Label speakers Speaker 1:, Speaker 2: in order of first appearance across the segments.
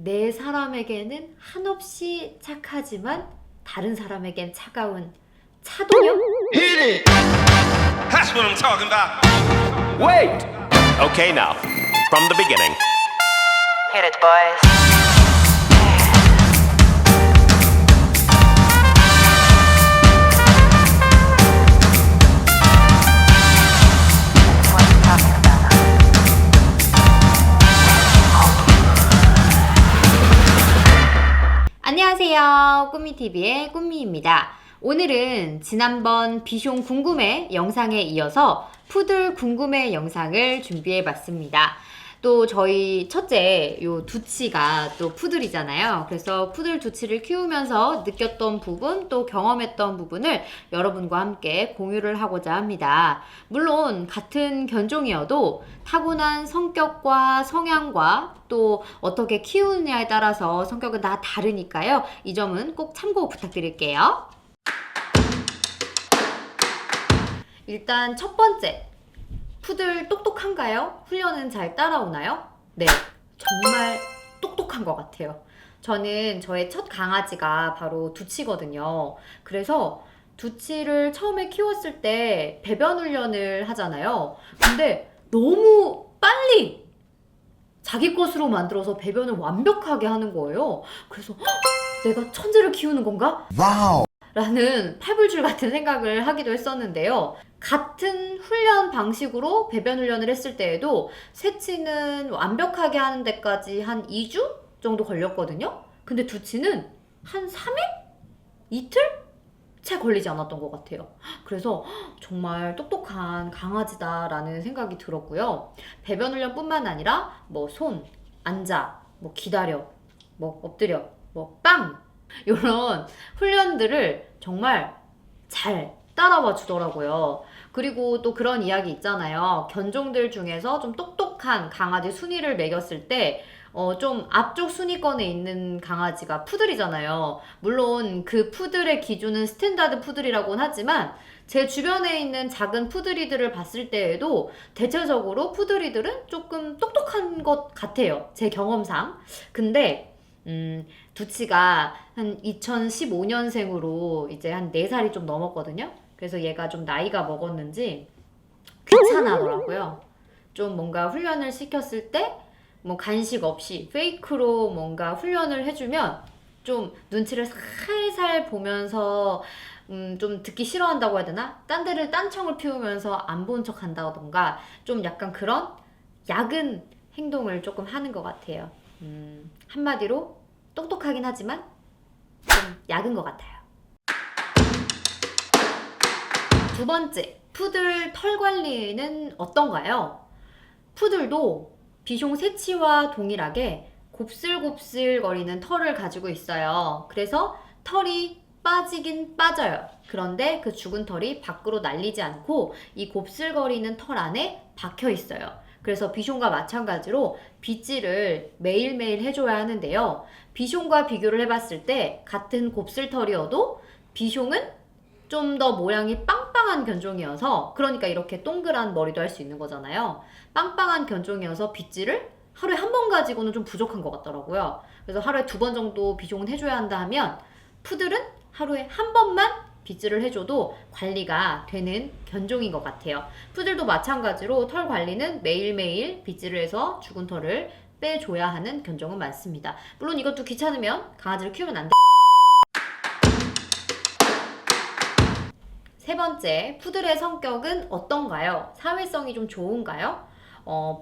Speaker 1: 내 사람에게는 한없이 착하지만 다른 사람에겐 차가운 차도녀?
Speaker 2: Hit it! That's what I'm talking about.
Speaker 3: Wait! Okay, now, from the beginning.
Speaker 4: Hit it, boys. That's what I'm talking about.
Speaker 1: 안녕하세요. 꾸미TV의 꾸미입니다. 오늘은 지난번 비숑 궁금해 영상에 이어서 푸들 궁금해 영상을 준비해봤습니다. 또 저희 첫째 요 두치가 또 푸들이잖아요. 그래서 푸들 두치를 키우면서 느꼈던 부분 또 경험했던 부분을 여러분과 함께 공유를 하고자 합니다. 물론 같은 견종이어도 타고난 성격과 성향과 또 어떻게 키우느냐에 따라서 성격은 다 다르니까요. 이 점은 꼭 참고 부탁드릴게요. 일단 첫 번째, 푸들 똑똑한가요? 훈련은 잘 따라오나요? 네, 정말 똑똑한 것 같아요. 저는 저의 첫 강아지가 바로 두치거든요. 그래서 두치를 처음에 키웠을 때 배변 훈련을 하잖아요. 근데 너무 빨리 자기 것으로 만들어서 배변을 완벽하게 하는 거예요. 그래서 내가 천재를 키우는 건가?
Speaker 2: Wow.
Speaker 1: 라는 팔불출 같은 생각을 하기도 했었는데요. 같은 훈련 방식으로 배변 훈련을 했을 때에도 새치는 완벽하게 하는 데까지 한 2주 정도 걸렸거든요. 근데 두치는 한 3일? 이틀? 채 걸리지 않았던 것 같아요. 그래서 정말 똑똑한 강아지다라는 생각이 들었고요. 배변 훈련뿐만 아니라 뭐 손, 앉아, 뭐 기다려, 뭐 엎드려, 뭐 빵! 이런 훈련들을 정말 잘 따라와 주더라고요. 그리고 또 그런 이야기 있잖아요. 견종들 중에서 좀 똑똑한 강아지 순위를 매겼을 때 좀 앞쪽 순위권에 있는 강아지가 푸들이잖아요. 물론 그 푸들의 기준은 스탠다드 푸들이라고는 하지만 제 주변에 있는 작은 푸들이들을 봤을 때에도 대체적으로 푸들이들은 조금 똑똑한 것 같아요. 제 경험상. 근데 두치가 한 2015년생으로 이제 한 4살이 좀 넘었거든요. 그래서 얘가 좀 나이가 먹었는지 귀찮아하더라고요. 좀 뭔가 훈련을 시켰을 때 뭐 간식 없이 페이크로 뭔가 훈련을 해주면 좀 눈치를 살살 보면서 좀 듣기 싫어한다고 해야 되나? 딴 데를 딴청을 피우면서 안 본 척 한다던가 좀 약간 그런 야근 행동을 조금 하는 것 같아요. 한마디로 똑똑하긴 하지만 좀 약은 것 같아요. 두 번째, 푸들 털 관리는 어떤가요? 푸들도 비숑 새치와 동일하게 곱슬곱슬거리는 털을 가지고 있어요. 그래서 털이 빠지긴 빠져요. 그런데 그 죽은 털이 밖으로 날리지 않고 이 곱슬거리는 털 안에 박혀 있어요. 그래서 비숑과 마찬가지로 빗질을 매일매일 해줘야 하는데요. 비숑과 비교를 해봤을 때 같은 곱슬털이어도 비숑은 좀 더 모양이 빵빵한 견종이어서, 그러니까 이렇게 동그란 머리도 할 수 있는 거잖아요. 빵빵한 견종이어서 빗질을 하루에 한 번 가지고는 좀 부족한 것 같더라고요. 그래서 하루에 2번 정도 비숑은 해줘야 한다 하면 푸들은 하루에 한 번만 빗질을 해줘도 관리가 되는 견종인 것 같아요. 푸들도 마찬가지로 털 관리는 매일매일 빗질을 해서 죽은 털을 빼줘야 하는 견종은 많습니다. 물론 이것도 귀찮으면 강아지를 키우면 안 돼요. 세 번째, 푸들의 성격은 어떤가요? 사회성이 좀 좋은가요?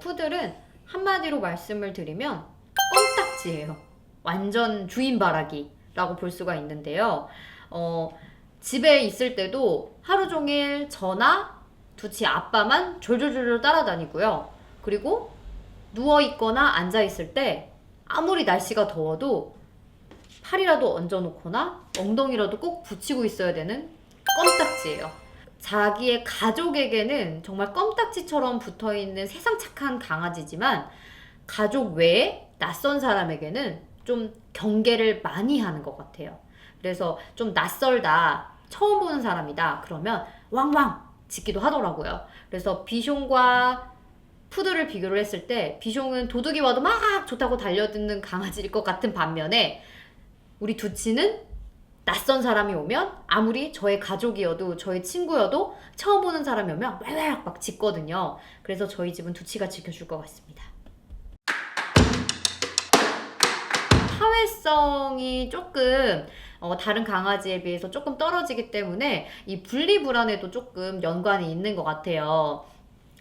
Speaker 1: 푸들은 한마디로 말씀을 드리면 껌딱지예요. 완전 주인바라기라고 볼 수가 있는데요. 집에 있을 때도 하루 종일 저나 두치 아빠만 졸졸졸 따라다니고요. 그리고 누워있거나 앉아있을 때 아무리 날씨가 더워도 팔이라도 얹어놓거나 엉덩이라도 꼭 붙이고 있어야 되는 껌딱지예요. 자기의 가족에게는 정말 껌딱지처럼 붙어있는 세상 착한 강아지지만 가족 외에 낯선 사람에게는 좀 경계를 많이 하는 것 같아요. 그래서 좀 낯설다, 처음 보는 사람이다 그러면 왕왕 짖기도 하더라고요. 그래서 비숑과 푸들을 비교를 했을 때 비숑은 도둑이 와도 막 좋다고 달려드는 강아지일 것 같은 반면에 우리 두치는 낯선 사람이 오면 아무리 저의 가족이어도 저의 친구여도 처음 보는 사람이 오면 왈왈 막 짖거든요. 그래서 저희 집은 두치가 지켜줄 것 같습니다. 사회성이 조금 다른 강아지에 비해서 조금 떨어지기 때문에 이 분리불안에도 조금 연관이 있는 것 같아요.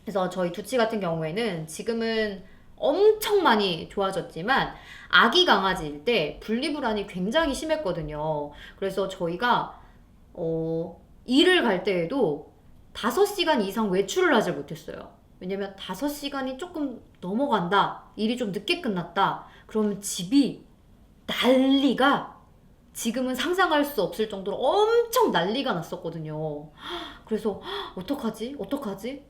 Speaker 1: 그래서 저희 두치 같은 경우에는 지금은 엄청 많이 좋아졌지만 아기 강아지일 때 분리불안이 굉장히 심했거든요. 그래서 저희가 일을 갈 때에도 5시간 이상 외출을 하지 못했어요. 왜냐면 5시간이 조금 넘어간다, 일이 좀 늦게 끝났다, 그러면 집이 난리가, 지금은 상상할 수 없을 정도로 엄청 난리가 났었거든요. 그래서 어떡하지?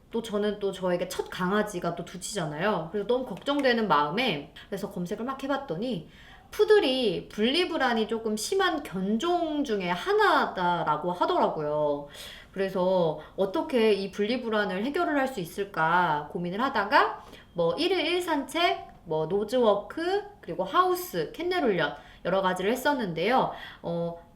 Speaker 1: 또 저는 또 저에게 첫 강아지가 또 두치잖아요. 그래서 너무 걱정되는 마음에 그래서 검색을 막 해봤더니 푸들이 분리불안이 조금 심한 견종 중에 하나다라고 하더라고요. 그래서 어떻게 이 분리불안을 해결을 할 수 있을까 고민을 하다가 뭐 1일 1산책, 뭐 노즈워크, 그리고 하우스, 캔넬 훈련 여러 가지를 했었는데요.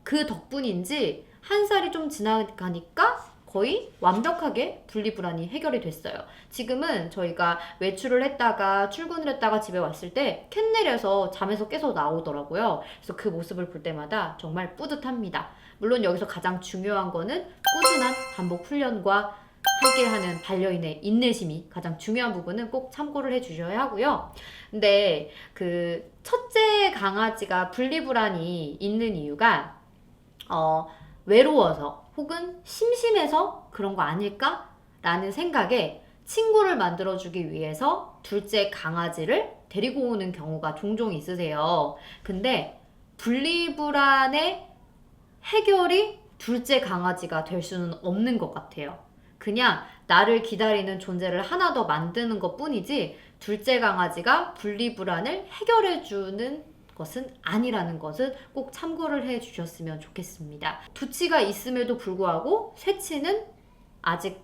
Speaker 1: 그 덕분인지 한 살이 좀 지나가니까 거의 완벽하게 분리불안이 해결이 됐어요. 지금은 저희가 외출을 했다가 출근을 했다가 집에 왔을 때 캔넬에서 잠에서 깨서 나오더라고요. 그래서 그 모습을 볼 때마다 정말 뿌듯합니다. 물론 여기서 가장 중요한 거는 꾸준한 반복 훈련과 함께하는 반려인의 인내심이 가장 중요한 부분은 꼭 참고를 해주셔야 하고요. 근데 그 첫째 강아지가 분리불안이 있는 이유가 외로워서 혹은 심심해서 그런 거 아닐까? 라는 생각에 친구를 만들어주기 위해서 둘째 강아지를 데리고 오는 경우가 종종 있으세요. 근데 분리불안의 해결이 둘째 강아지가 될 수는 없는 것 같아요. 그냥 나를 기다리는 존재를 하나 더 만드는 것 뿐이지 둘째 강아지가 분리불안을 해결해주는 것은 아니라는 것은 꼭 참고를 해 주셨으면 좋겠습니다. 두치가 있음에도 불구하고 셋치는 아직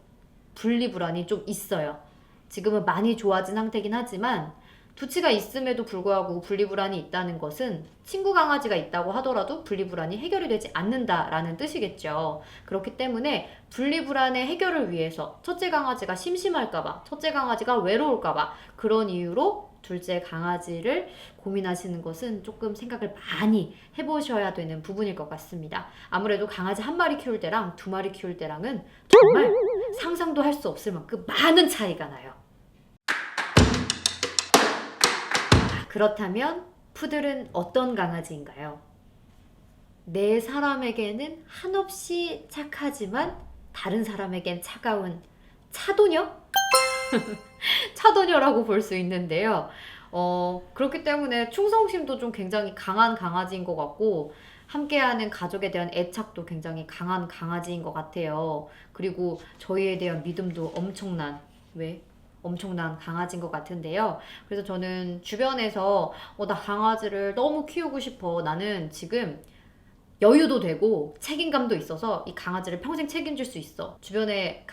Speaker 1: 분리불안이 좀 있어요. 지금은 많이 좋아진 상태긴 하지만 두치가 있음에도 불구하고 분리불안이 있다는 것은 친구 강아지가 있다고 하더라도 분리불안이 해결이 되지 않는다라는 뜻이겠죠. 그렇기 때문에 분리불안의 해결을 위해서 첫째 강아지가 심심할까봐, 첫째 강아지가 외로울까봐 그런 이유로 둘째 강아지를 고민하시는 것은 조금 생각을 많이 해보셔야 되는 부분일 것 같습니다. 아무래도 강아지 한 마리 키울 때랑 두 마리 키울 때랑은 정말 상상도 할 수 없을 만큼 많은 차이가 나요. 그렇다면 푸들은 어떤 강아지인가요? 내 사람에게는 한없이 착하지만 다른 사람에겐 차가운 차도녀? 차도녀라고 볼 수 있는데요. 그렇기 때문에 충성심도 좀 굉장히 강한 강아지인 것 같고 함께하는 가족에 대한 애착도 굉장히 강한 강아지인 것 같아요. 그리고 저희에 대한 믿음도 엄청난 강아지인 것 같은데요. 그래서 저는 주변에서 나 강아지를 너무 키우고 싶어. 나는 지금 여유도 되고 책임감도 있어서 이 강아지를 평생 책임질 수 있어. 주변에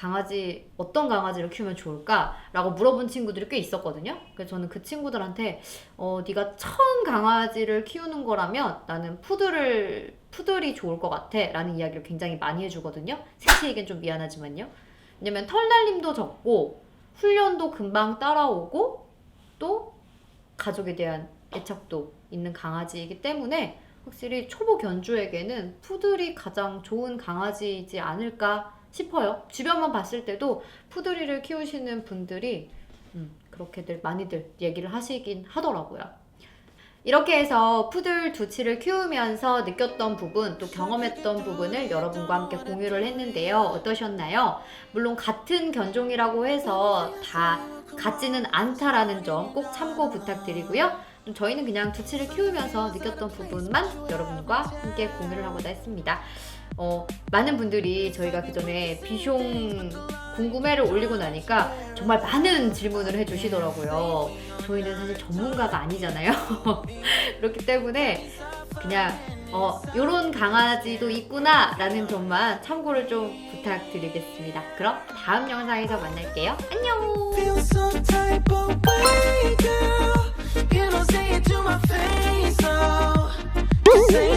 Speaker 1: 어떤 강아지를 키우면 좋을까? 라고 물어본 친구들이 꽤 있었거든요. 그래서 저는 그 친구들한테 네가 처음 강아지를 키우는 거라면 나는 푸들이 좋을 것 같아 라는 이야기를 굉장히 많이 해주거든요. 셋치에겐 좀 미안하지만요. 왜냐면 털날림도 적고 훈련도 금방 따라오고 또 가족에 대한 애착도 있는 강아지이기 때문에 확실히 초보 견주에게는 푸들이 가장 좋은 강아지이지 않을까 싶어요. 주변만 봤을 때도 푸들이를 키우시는 분들이 그렇게들 많이들 얘기를 하시긴 하더라고요. 이렇게 해서 푸들 두치를 키우면서 느꼈던 부분, 또 경험했던 부분을 여러분과 함께 공유를 했는데요. 어떠셨나요? 물론 같은 견종이라고 해서 다 같지는 않다라는 점 꼭 참고 부탁드리고요. 저희는 그냥 두치를 키우면서 느꼈던 부분만 여러분과 함께 공유를 하고자 했습니다. 많은 분들이 저희가 그전에 비숑 궁금해를 올리고 나니까 정말 많은 질문을 해주시더라고요. 저희는 사실 전문가가 아니잖아요. 그렇기 때문에 그냥 요런 강아지도 있구나 라는 점만 참고를 좀 부탁드리겠습니다. 그럼 다음 영상에서 만날게요. 안녕.
Speaker 5: Feel some type of way, girl. You don't say it to my face, oh. Just say